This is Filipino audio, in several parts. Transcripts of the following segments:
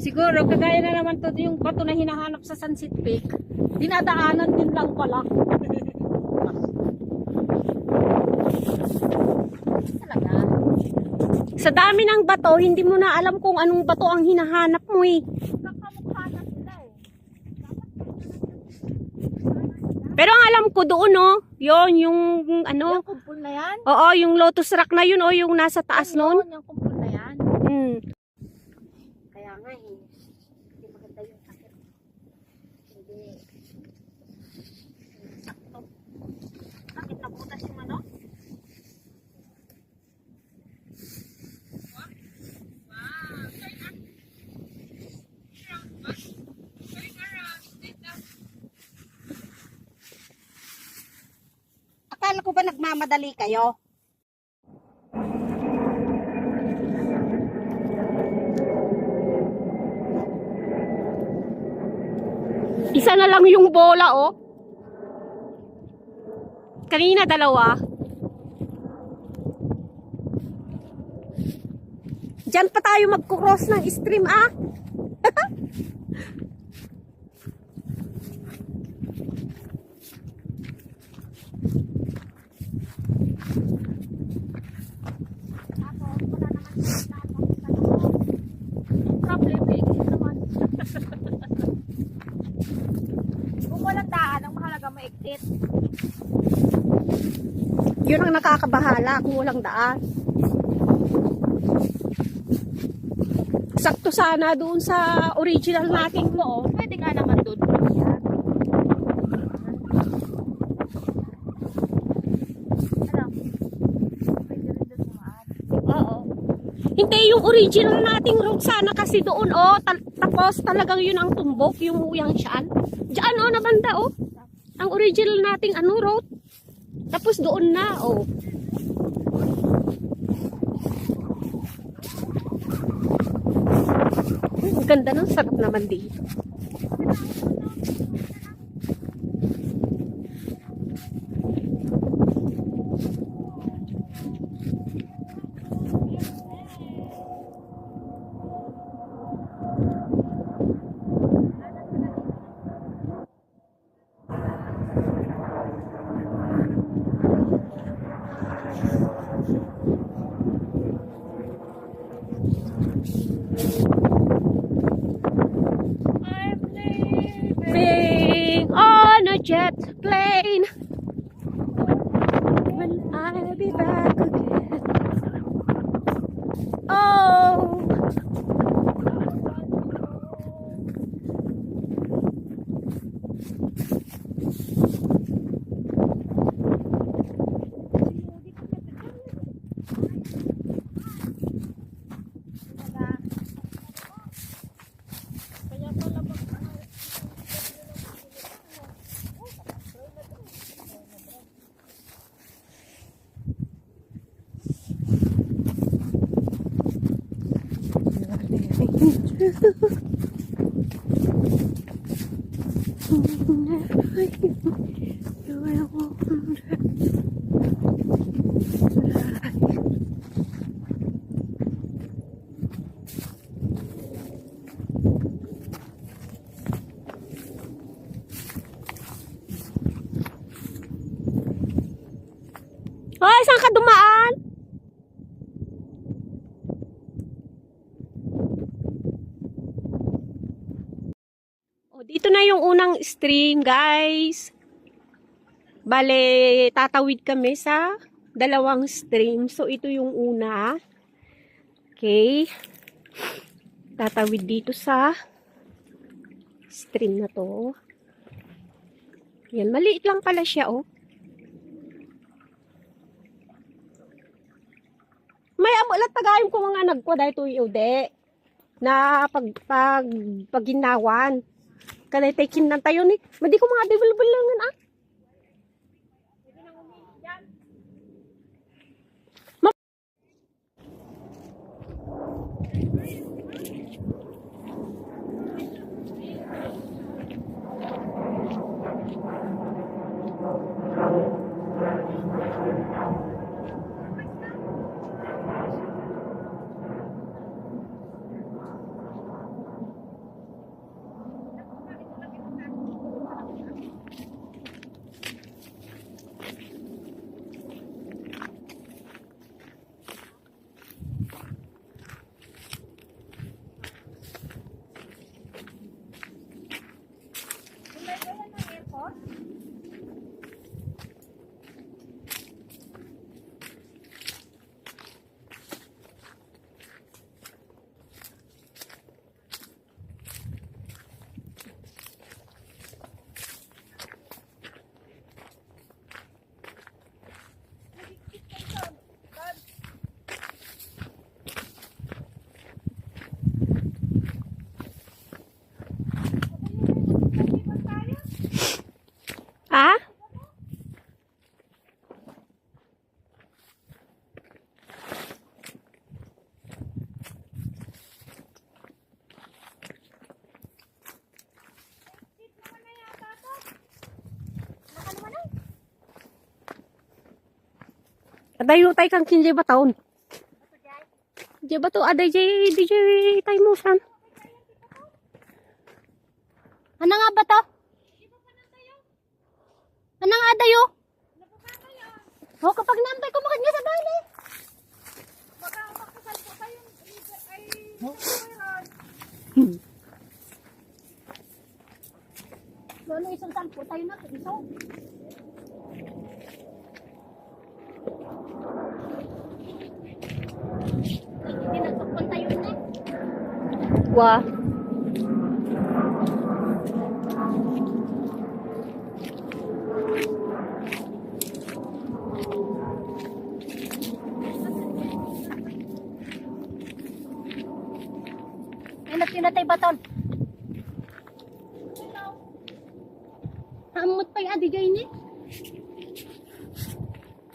Siguro, kagaya na naman to yung bato na hinahanap sa Sunset Peak. Dinadaanan din lang pala. Talaga. Sa dami ng bato, hindi mo na alam kung anong bato ang hinahanap mo eh. Kakamukha na sila eh. Pero ang alam ko doon oh, yun yung ano. Yung kumpul na yan? Oo, yung Lotus Rock na yun o yung nasa taas nun. Yung kumpul na yan? Kaya nga eh. Hindi maganda yung sakit. Hindi. Sakto. Bakit nabutas yung ano? Akala ko ba nagmamadali kayo? Isa na lang yung bola oh. Kanina dalawa. Diyan pa tayo magkukross ng stream ah. Problem eh. Naman. Kung walang daan, ang mahalaga maigtit. Yun ang nakakabahala kung walang daan. Sakto sana doon sa original natin mo. Pwede nga naman doon. Ano? Pwede rin doon sumaan. Oo. Hindi yung original nating road sana kasi doon oh. Tapos talagang yun ang tumbok, yung siyan. Diyan oh, na banda oh. Ang original nating ano road. Tapos doon na oh. Ang ganda ng sarap naman dito. Being on a jet plane. Will I be back again? Oh. Hoy, saan ka dumaan? Oh, dito na yung unang stream, guys. Bale, tatawid kami sa dalawang stream. So, ito yung una. Okay. Tatawid dito sa Stream na to. Yan, maliit lang pala siya, oh. May amo lang tagayong ko mga nagko dahil to iude. Na pag ginawan. Kanay tayo kinan tayo ni. Madi ko mga develop lang ah. Ah? Adayo tay kang kinjay ba taon? Jay ba to? Aday DJ tay mo san? Ano nga ba to? Ano nga adayo? Oh, kapag nambay ko makit nga sa bali. Lolo, isang sampo tayo na. Isang. Pinagpagpan tayo na. Wah. Pinatay baton. Amot pa yung adigay ni.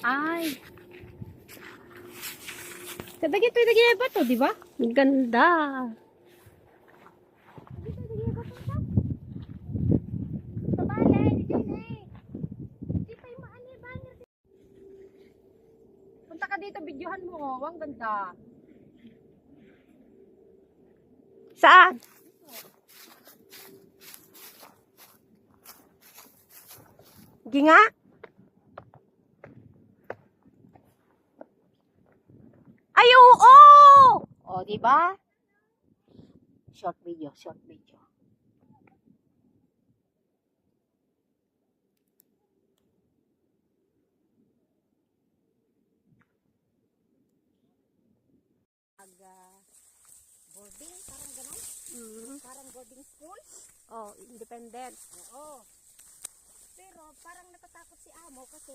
Ay. Kadagit ito yung bato, di ba? Ang ganda. Punta ka dito, videohan mo. Ang ganda. Saan? Ginga? Ay, oo! O, di ba? Short video, short video. Boarding, parang gano'n? Parang boarding school? Oh, independent. Oo. Pero parang natatakot si Amo kasi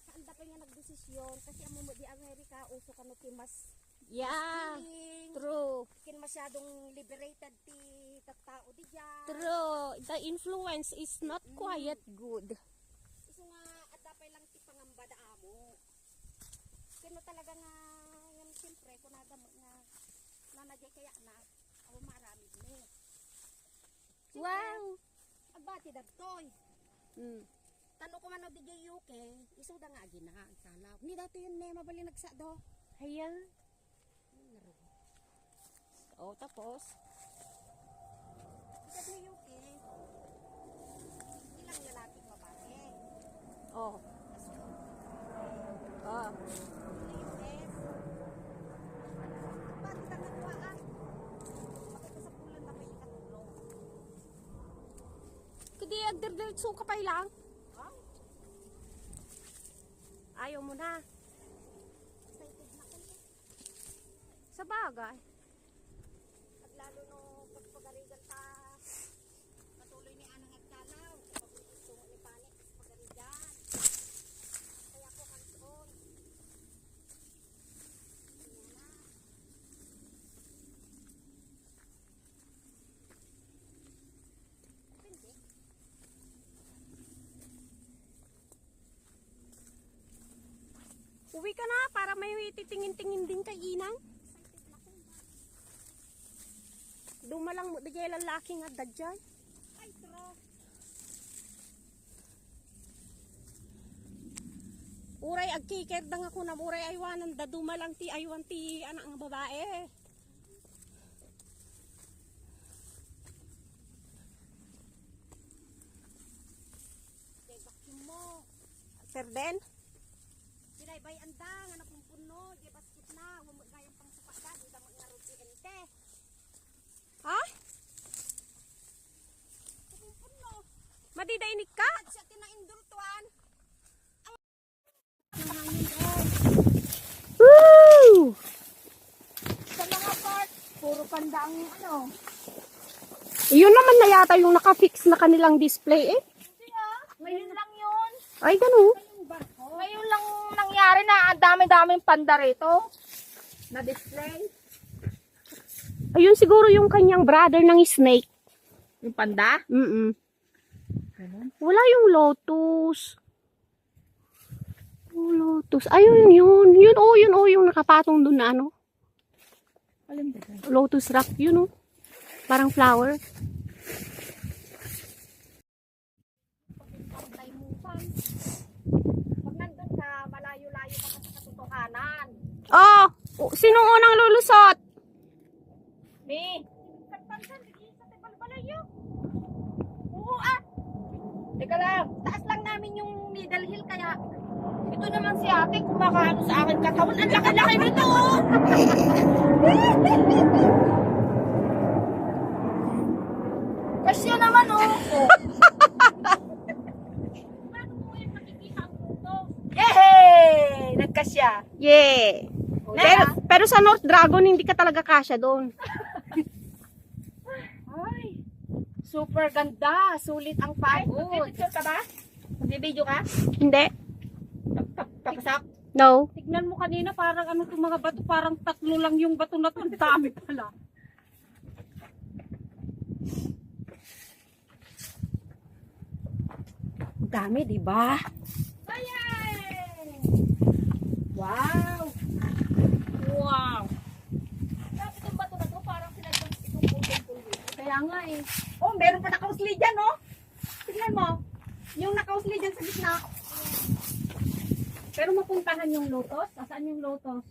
saan pa niya nagdesisyon kasi amo mo di Amerika uso ka no mas Yeah, feeling, true. kin masyadong liberated ti tattao di dyan. True. The influence is not quite good. Iso nga at dapay lang ti pangamba da Amo. Kino talaga nga yan siyempre kung nagamot nga nanadya kaya na ako maramid ni. Wow. Abati dagtoy. Tano ko man o DJ UK, isuda nga agi na, salaw. Ni dato yun ne, mabali nagsa do. Ayan. Oh, tapos? Ikat ni UK, ilang lalaki babae. Oh. Oh. Ni US, ba't kita nagwaan? Makikasapulan na may katulong. Kadi agder-diretso ka pa lang. Ha? Ayaw mo na. Excited na ko. Sa bagay. At lalo no pagpagarigan ta Uwi ka na para may titingin-tingin din kay Inang. Dumalang mo, dagay lalaki nga dadyan. Ay, tro. Uray agkikerdang ako na uray aywanan da dumalang ti aywan ti anak nga babae. Vacuum mo. Perden? Binaybay andang, anak mong puno, di basket na, huwag gayang pang supada, di damang nga ruti ente. Ha? Mong puno, Madidainig ka? at siya tinaindultuan. Woo! Sa mga part, puro panda ang ano. Yun naman na yata yung naka-fix na kanilang display eh. Ngayon lang yun. Ay, ganun. Ngayon lang nangyari na ang dami-daming panda rito. Na display. Ayun siguro yung kanyang brother ng snake. Yung panda? Mm-mm. Wala yung lotus. Oh, lotus. Ayun yun. Yun oh, yung nakapatong dun na ano. Alin ba? Lotus rock, yun oh. Parang flower. Pag nandun ka, malayo-layo ka pa sa katotohanan. Oh! Sinong unang lulusot? Me. Katpansan, hindi sa tibal-balayo. Oo ah. Teka lang, taas lang namin yung middle hill kaya ito naman si ate kumakaano sa akin katawan. Ang laki-laki nito oh. Kasya naman oh. Paano mo yung makikita ang puto? Yehey! Nagkasya. Yeah. Pero sa North Dragon, hindi ka talaga kasya doon. Ay, super ganda. Sulit ang pagod. Picture ka ba? Magbibideo ka? Hindi. Papasak? No. Tignan mo kanina parang ano itong mga bato. Parang tatlo lang yung bato na to. Ang dami pala. Ang dami, di ba? Wow! Wow! Tapos itong bato na to, parang sinadyang itong putol-putol. Kaya nga eh. Oh, meron pa nakausli dyan, oh! Tignan mo. Yung nakausli dyan sa gitna. Pero mapuntahan yung lotus? Saan yung lotus?